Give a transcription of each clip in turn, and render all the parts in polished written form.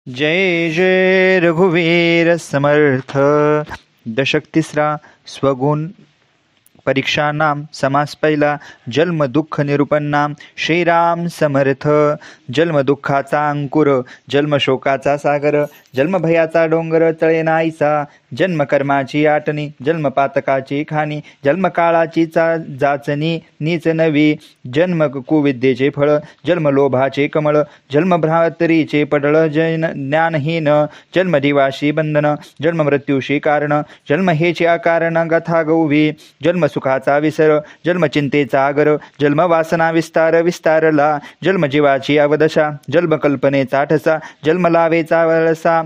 जय जय रघुवीर समर्थ. दशक तिसरा. स्वगुण परीक्षा नाम. समास पहिला. जन्म दुःख निरूपण नाम. श्रीराम समर्थ. जन्म दुःखाचा अंकुर, जन्म शोकाचा सागर, जन्म भयाचा डोंगर तळे नाहीसा, जन्म कर्माची आटणी, जन्म पातकाची खाणी, जन्म काळाची जाचणी नीच नवी, जन्म कुविद्येचे फळ, जन्म लोभाचे कमळ, जन्म भ्रातरीचे पडळ, ज्ञानहीन, जन्म दिवाशी बंधन, जन्म मृत्यूशी कारण, जन्म हेची अकारण गथा गौवी, जन्म सुखाचा विसर, जन्म चिंतेचा आगर, जन्म वासना विस्तार विस्तारला, जन्म जीवाची अवदशा, जन्म कल्पनेचा ठसा, जन्म लावेचा वळसा,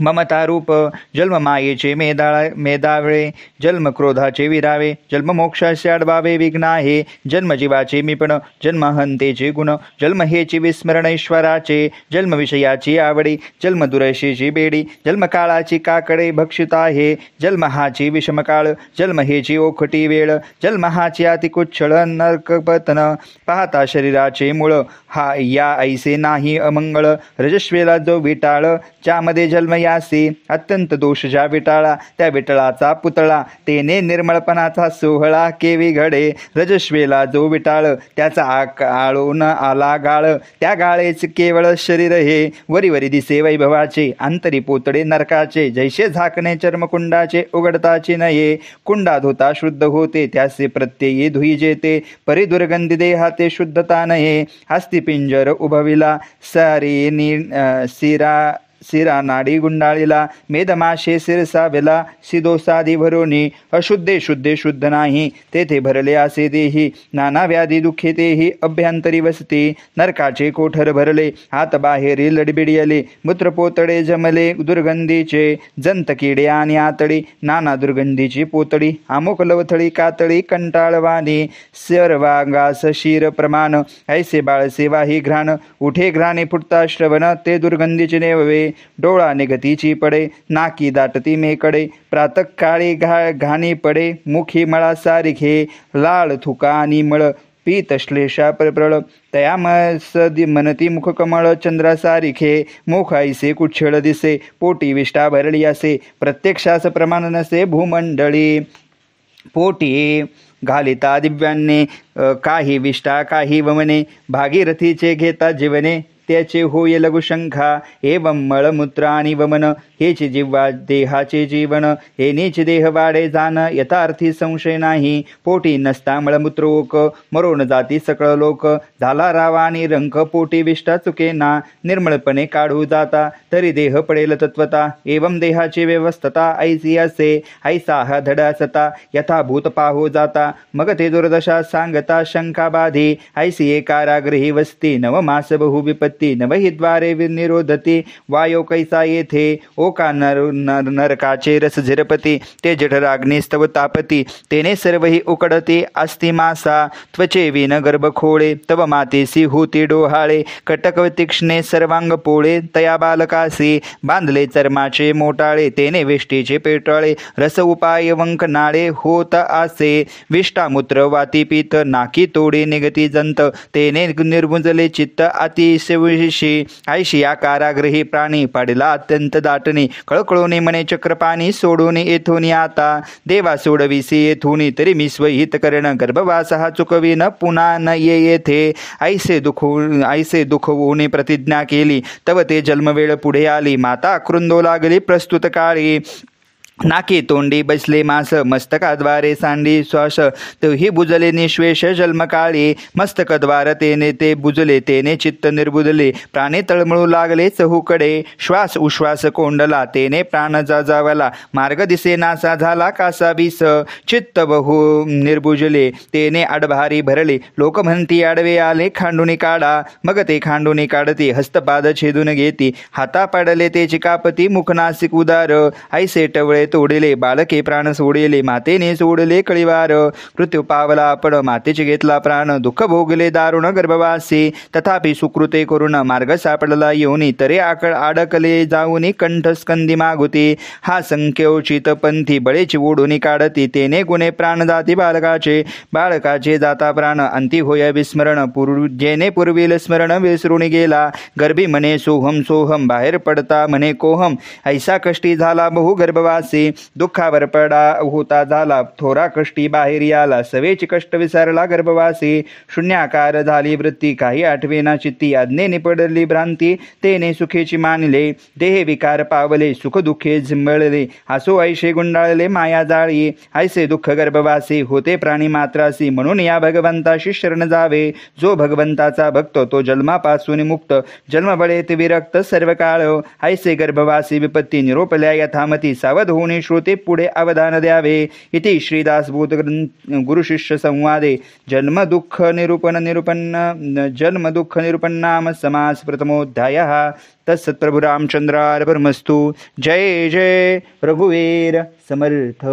ममता रूप, जन्म मायेचे मेदावळे, जन्म क्रोधाचे विरावे, जन्म मोक्षाचे अडवावे विघ्न आहे, जन्म जीवाचे मिपण, जन्म हंतेचे गुण, जन्म हेची विस्मरण ईश्वराचे, जन्म विषयाची आवडी, जन्म दुरशीची बेडी, जन्म काळाची काकडे भक्षित आहे, जन्म हाची विषमकाळ, जन्म हेची ओखटी वेळ, जन्म हाची अतिकुच्छळ नरकपतन, पाहता शरीराचे मूळ, हा या ऐसे नाही अमंगळ, रजस्वेला जो विटाळ, ज्यामध्ये जन्म यासी, अत्यंत दोष ज्या विटाळा, त्या विटाळाचा पुतळा, तेने निर्मळपणाचा सोहळा केवी घडे, रजस्वेला जो विटाळ, त्याचा आळून आला गाळ, त्या गाळेच केवळ शरीर हे, वरी वरी दिसे वैभवाचे, अंतरी पोतडे नरकाचे, जैसे झाकणे चर्मकुंडाचे उघडताचे नये, कुंडात होता शुद्ध होते, त्याचे प्रत्ययी धुई जेते, परी दुर्गंधी देहाते शुद्धता नये, हस्तिपिंजर उभविला, सिरा नाडी गुंडाळीला, मेदमाशे शिरसावेला, सिदोसादी भरोनी, अशुद्धे शुद्धे शुद्ध नाही, तेथे भरले असे देही, नाना व्याधी दुःखे तेही, अभ्यंतरी वसती, नरकाचे कोठर भरले, हात बाहेरी लडबिडियले, मूत्रपोतडे जमले दुर्गंधीचे, जंत किडे आणि आतडी, नाना दुर्गंधीची पोतडी, अमुक लवथळी कातळी कंटाळवाणी, सर्वांगास शिर प्रमाण, ऐसे बाळसेवाही घ्राण, उठे घ्राणे फुटता श्रवण, ते दुर्गंधीचे नेववे, डोळा निगतीची पडे, नाकी दाटती मेकडे, प्रातःकाळी घाणी पडे, मुखी मळा सारिखे, लाळ थुका आणि मळ, पीत श्लेषा प्रबळ, तया मनती मुखकमळ चंद्रासारिखे, मुख ऐसे कुच्छळ दिसे, पोटी विष्ठा भरली असे, प्रत्यक्षास प्रमाण नसे भूमंडळी, पोटी घालिता दिव्यान्ने, काही विष्ठा काही वमने, भागीरथीचे घेता जीवने, त्याचे होय लघुशंखा, एवं मळमूत्र आणि वमन, हेचे जिव्हा देहाचे जीवन, हे नीच देह वाढे जाण, यथार्थी संशय नाही, पोटी नसता मळमूत्र ओक, मरोण जाती सकळ लोक, झाला रावा आणि रंक, पोटी विष्ठा चुकेना, निर्मळपणे काढू जाता, तरी देह पडेल तत्वता, एवं देहाची व्यवस्थता, ऐसी असे, ऐसा हा धडा सता, यथाभूत पाहो जाता, मग ते दुर्दशा सांगता शंका बाधी, ऐसी एकाराग्रही वस्ती, नवमास बहु विपत्ती, नवहि द्वारे निरोधती, वायो कैसा येथे, ओका नरकाचे रस झिरपती, ते जठराग्नी स्तव तापती, तेने सर्वही उकडते, अस्ति मासा त्वचे विन गर्भ खोळे, तव मातेसी होती डोहाळे, कटक तीक्ष्णे सर्वांग पोळे, तया बालकासी बांधले चर्माचे मोटाळे, तेने वेष्टीचे पेटाळे, रस उपाय वंक नाळे होत आसे, विष्टामूत्र वाती पीत, नाकी तोडे निगती जंत, तेने निर्मुजले चित्त अतिशय ऐशी या कारागृही प्राणी, पडला अत्यंत दाटणी, कळकळोनी मने चक्रपाणी, सोडून येथून आता, देवा सोडविसी येथून, तरी मी स्वहित करण, गर्भवास हा चुकवीन पुन्हा न येथे, ऐसे दुःख होऊन प्रतिज्ञा केली, तव ते जन्मवेळ पुढे आली, माता कृंदो लागली प्रस्तुत काळी, नाके तोंडी बसले मास, मस्तकाद्वारे सांडी श्वास, तोही बुजले निश्वेष जन्मकाळी, मस्तकद्वार तेने ते बुजले, तेने चित्त निर्बुजले, प्राणे तळमळू लागले चहूकडे, श्वास उश्वास कोंडला, तेने प्राण जाजावला, मार्ग दिसे नासा झाला कासा बीस, चित्त बहु निर्बुजले, तेने आडभारी भरले, लोक म्हणती आडवे आले खांडुनी काढा, मग ते खांडुनी काढती, हस्तपाद छेदून घेती, हाता पाडले ते चिकापती, मुख नासिक उदार, ऐसे टवळे गळे तोडिले, बालके प्राण सोडिले, मातेने सोडले कळीवार, मृत्यू पावला आपण मातेचे घेतला प्राण, दुःख भोगले दारुण गर्भवासी, तथापि सुकृते करून मार्ग सापडला येऊनी, तरे अडकले जाऊनी कंठस्कंदी मागुती, हा संख्योचित पंथी बळेची ओढून काढती, तेने गुणे प्राण जाती बालकाचे जाता प्राण, अंती होय विस्मरण, जेने पूर्वील स्मरण विसरून गेला, गर्भी म्हणे सोहम सोहम, बाहेर पडता म्हणे कोहम, ऐसा कष्टी झाला बहु गर्भवासी, दुःखावर पडा होता झाला थोरा कष्टी बाहेर आला, सवेची कष्ट विसरला गर्भवासी, शून्याकार झाली वृत्ती काही आठवेना चित्ती, आज्ञेने पडली भ्रांती, तेने सुखेची मानले, देहे विकार पावले, सुख दुःखे झिंबळले, हसो ऐशे गुंडाळले माया जाळी, ऐसे दुःख गर्भवासी होते प्राणी मात्रासी, म्हणून या भगवंताशी शरण जावे, जो भगवंताचा भक्त तो जन्मापासून मुक्त, जन्मबळेत विरक्त सर्व काळ, ऐसे गर्भवासी विपत्ती निरोपल्या यथामती, सावध होणे श्रोते पुढे अवधान द्यावे. इति श्रीदासबोध गुरुशिष्य संवादे जन्म दुःख निरूपन्नाम समास प्रथमोध्यायः. तत्सत्प्रभु रामचंद्रार्पणमस्तु. जय जय रघुवीर समर्थ.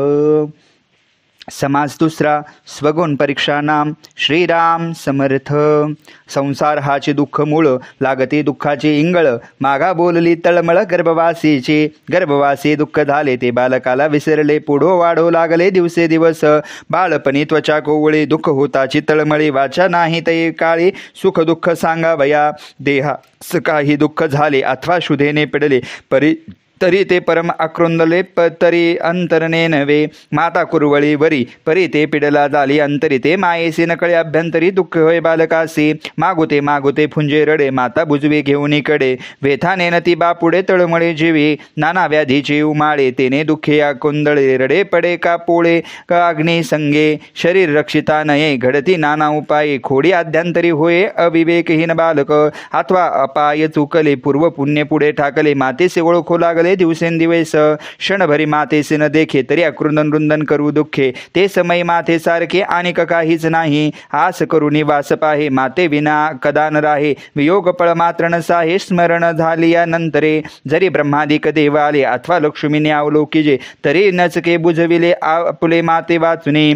समास दुसरा. स्वगुण परीक्षा नाम श्रीराम समर्थ. संसार हाचे दुःख मूळ, लागते दुःखाचे इंगळ, मागा बोलली तळमळ गर्भवासी दुःख झाले, ते बालकाला विसरले, पुढो वाढो लागले दिवसे दिवस, बाळपणी त्वचा कोवळी, दुःख होताची तळमळी, वाचा नाही तै काळी, सुख दुःख सांगावया, देहास काही दुःख झाले, अथवा शुधेने पिडले, तरी ते परम आक्रोंदले, तरी अंतरणे नव्हे, माता कुरवळी वरी, परी ते पिडला झाली अंतरी, ते मायेसी नकळे अभ्यंतरी, दुःख होय बालकासी, मागुते फुंजे रडे, माता बुजवे घेऊन कडे, वेथाने नती बापुडे तळमळे जीवी, नाना व्याधीचे उमाळे, तेने दुःखे कोंदळे, रडे पडे का पोळे का अग्नी संगे, शरीर रक्षिता नये, घडती नाना उपाये, खोडी आद्यांतरी होय अविवेकहीन बालक, अथवा अपाय चुकले, पूर्व पुण्य पुढे ठाकले, मातेसे ओळखू लागले दिवसेंदिवस, क्षणभरी मातेसे न देखे, तरी अकृंदन रुंदन करू दुःखे, ते समय माते सारखे आणि काहीच नाही, आस करून वास पाहे, माते विना कदा न राहे, वियोग पळ मात्र नसाहे, स्मरण झाली या नंतरे, जरी ब्रह्मादिक देव आले, अथवा लक्ष्मीने अवलोकिजे, तरी नचके बुजविले आपुले माते वाचुने,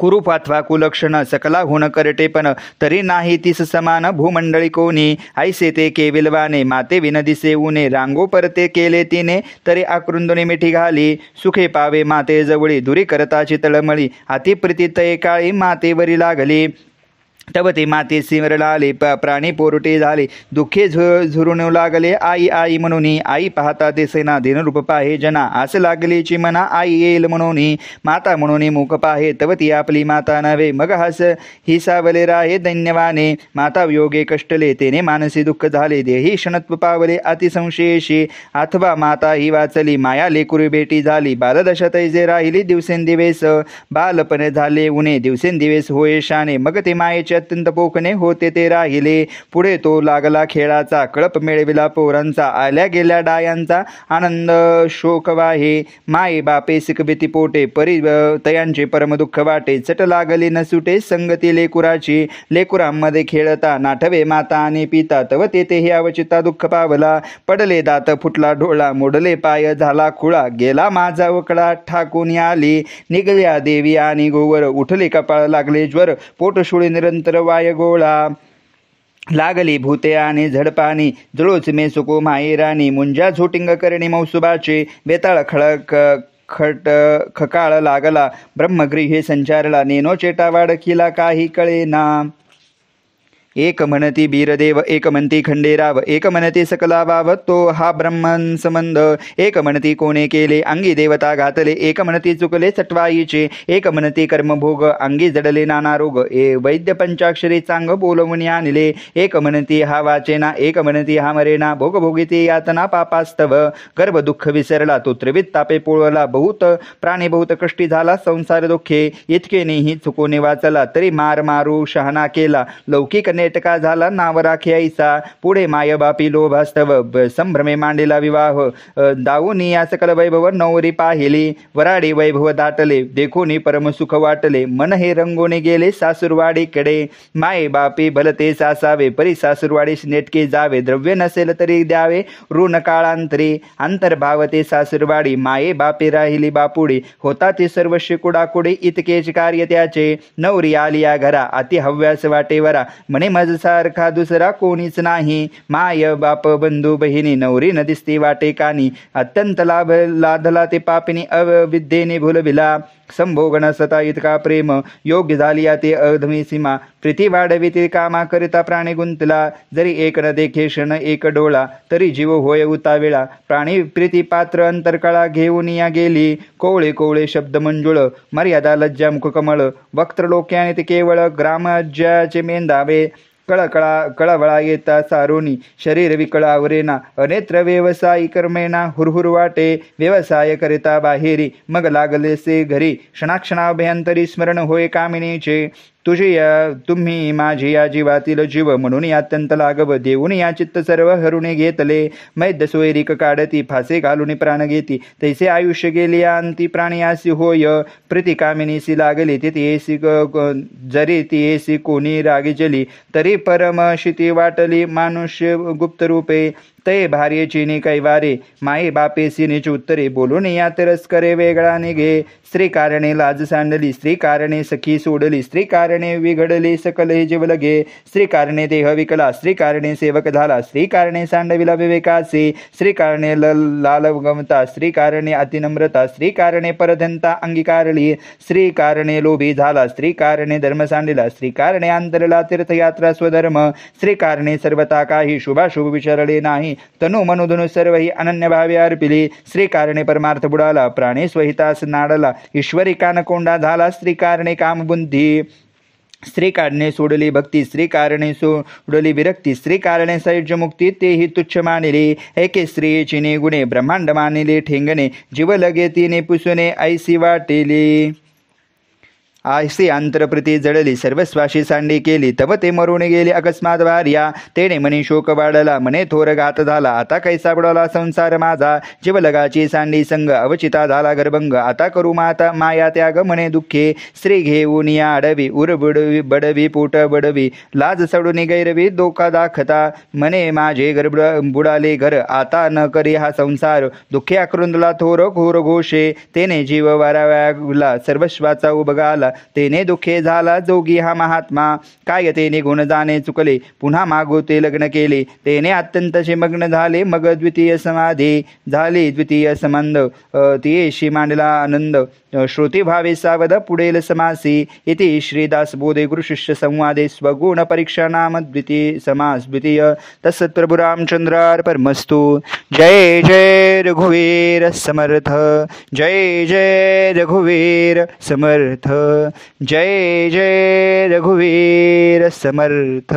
कुरूप अथवा कुलक्षण सकला गुण करटे पण, तरी नाही तीस समान भूमंडळी कोणी, ऐसे ते केविलवाने, माते विन दिसे उने, रांगो परते केले तिने, तरी आकृंदने मिठी घाली, सुखे पावे माते जवळी, दुरी करताची तळमळी, अतिप्रीती तय काळी मातेवरी लागली, तव ते माते सिमरलाले, प्राणी पोरटे झाले, दुःखे झुरून लागले, आई आई म्हणून, आई पाहता दिसेना, दिनरूप पाहे जना, आस लागलीची मना, आई येईल म्हणून, माता म्हणून मुख पाहे, तव ती आपली माता नव्हे, मग हस हिसावले राहे दैन्यवाने, माता योगे कष्टले, तेने मानसी दुःख झाले, देही क्षणत्व पावले अतिसंशयेशी, अथवा माता ही वाचली, माया लेकुरी बेटी झाली, बालदशा तैजे राहिली दिवसेंदिवस, बालपणे झाले उणे, दिवसेंदिवस होय शाने, मग ते मायेचे अत्यंत पोकणे होते ते राहिले, पुढे तो लागला खेळाचा, कळप मिळविला पोरांचा, आल्या गेल्या डायांचा, आनंद शोक वाहे, माये बापे सिकबिती पोटे, परी तयांचे परम दुःख वाटे, चट लागली न सुटे संगती लेकुराची, लेकुरांमध्ये खेळता नाठवे माता आणि पिता, तव तेथे हे अवचिता दुःख पावला, पडले दात फुटला डोळा, मोडले पाय झाला खुळा, गेला माझा वकडा ठाकून आली, निघल्या देवी आणि गोवर, उठले कपाळ लागले ज्वर, पोटशुळी निरंतर वाय गोळा, लागली भूते आणि झडपाणी, जळोच मे सुको माहेराणी, मुंजा झोटिंग करणी मौसुबाचे, बेताळ खकाळ लागला, ब्रह्मगृहे संचारला, नेनो चेटावाड किला काही कळेना, एक म्हणती बीरदेव, एक म्हणती खंडेराव, एक म्हणती सकला वाव, तो हा ब्रह्मन संबंध, एक म्हणती कोणे केले अंगी देवता घातले, एक म्हणती चुकले सटवाईचे, एक म्हणती कर्मभोग अंगी जडले नाना रोग, वैद्य पंचाक्षरी चांग बोलवून आणले, एक म्हणती हा वाचेना, एक म्हणती हा मरेना, भोगभोगिती यातना पापास्तव, गर्भ दुःख विसरला, तो त्रिवित तापे पोळला, बहुत प्राणी बहुत कष्टी झाला संसार दुःखे, इतके नेही चुकोने वाचला, तरी मारू शहाणा केला, लौकिक नेटका झाला नाव राखे ऐसा. पुढे माय बापी लोभास्तव संभ्रमे मांडलेला विवाह. दाऊनी या सकल वैभव नवरी पाहिली. वराडी वैभव दाटले देखोनी परम सुख वाटले. मन हे रंगोने गेले सासूरवाडीकडे. माये बापी भलते सासावे परी सासूरवाडीस नेटके जावे. द्रव्य नसेल तरी द्यावे ऋण काळांतरी. अंतर्भावते सासूरवाडी माये बापी राहिली बापुडी. होता ते सर्व कुडाकुडी इतकेच कार्य त्याचे. नवरी आली या घरा अति हव्यास वाटेवरा. म्हणे माझसारखा दुसरा कोणीच नाही. माय बाप बंधू बहिणी नवरी न दिसती वाटे कानी. अत्यंत लाधला ते पापिनी अविद्येने भुलविला. संभोगण सता इतका प्रेम योग्य झाली ते अधमी सीमा. प्रीती वाढवी ते कामा करिता प्राणी गुंतला. जरी एक न देखे क्षण एक डोळा तरी जीव होय उतावेळा. प्राणी प्रीती पात्र अंतरकळा घेऊन या गेली. कोवळे कोवळे शब्द मंजुळ मर्यादा लज्जा मुख कमळ. वक्त्रलोक्याने ते केवळ ग्रामज्याचे मेंदावे. कळवळा येता सारोनी शरीर विकळावरेना. अनेत्र व्यवसायी कर्मेना हुरहुर वाटे. व्यवसाय करिता बाहेरी मग लागलेसे घरी. क्षणाक्षणाभ्यंतरी स्मरण होय कामिनीचे. तुम्ही माझी या जीवातील जीव म्हणून अत्यंत लागव. देऊन या चित्त सर्व हरुणे घेतले. मैद्य सोयरीक काढती फासे घालून प्राण घेती. तैसे आयुष्य गेले अंती प्राणियासी होय. प्रीती कामिनीसी लागली तिथे जरी ती कोणी रागीजली. तरी परम शिती वाटली मानुष्य गुप्त रूपे. तय भार्येची कैवारे माये बापेसीनेची उत्तरे. बोलून या तिरस्करे वेगळा निघे. स्त्री कारणे लाज सांडली. स्त्री कारणे सखी सोडली. स्त्री कारणे विघडली सकल हे जीवलगे. स्त्री कारणे देह विकला. स्त्री कारणे सेवक झाला. स्त्री कारणे सांडविला विवेकाचे. स्त्री कारणे लाल गमता. स्त्री कारणे अतिनम्रता. स्त्री कारणे परधनता अंगीकारली. स्त्री कारणे लोभी झाला. स्त्री कारणे धर्म सांडिला. स्त्री कारणे अंतरला तीर्थयात्रा स्वधर्म. स्त्री कारणे सर्वता काही शुभाशुभ विचारले नाही. तनु मनुधनु सर्व ही अनन्य भावे अर्पिली. स्त्री कारणे परमार्थ बुडाला. प्राणी स्वहितास नाडला. ईश्वरी कानकोंडा झाला. स्त्री कारणे कामबुद्धी. स्त्री कारणे सोडली भक्ती. स्त्री कारणे सोडली विरक्ती. स्त्री कारणे सैज्य मुक्ती तेही तुच्छ मानिले. एके स्त्रियेची ने गुणे ब्रह्मांड मानिले ठेंगणे. जीव लगे तिने पुसणे ऐसी वाटेली. आयसी अंतरप्रीती जळली सर्वस्वाशी सांडी केली. तव ते मरून गेले अकस्मात भार्या. तेने मनी शोक वाढला मने थोर घात झाला. आता कैसा बुडाला संसार माझा. जीवलगाची सांडी संग अवचिता झाला गर्भंग. आता करू माया त्याग मने दुःखे. स्त्री घेऊन या आडवी उर बडवी पोट बडवी. लाज सडून गैरवी डोका दाखता. मने माझे गर्भ बुडाले घर. आता न करी हा संसार. दुःखे आकृंदला थोर घोर घोषे. तेने जीव वाराव्याला सर्वस्वाचा उबगाला. तेने दुःखे झाला जोगी हा महात्मा. काय तेने गुण जाणे चुकले. पुन्हा मागो ते लग्न केले. तेने अत्यंतचे मग्न झाले. मग द्वितीय समाधी झाली. द्वितीय संबंध तियेशी मांडला आनंद. श्रुती भावे सावध पुढेल समासी. इति श्रीदास बोधे गुरुशिष्य संवादे स्वगुण परीक्षा नाम द्वितीय समास द्वितीय. तत्सत्प्रभु रामचंद्रार्पणमस्तु. जय जय रघुवीर समर्थ. जय जय रघुवीर समर्थ. जय जय रघुवीर समर्थ.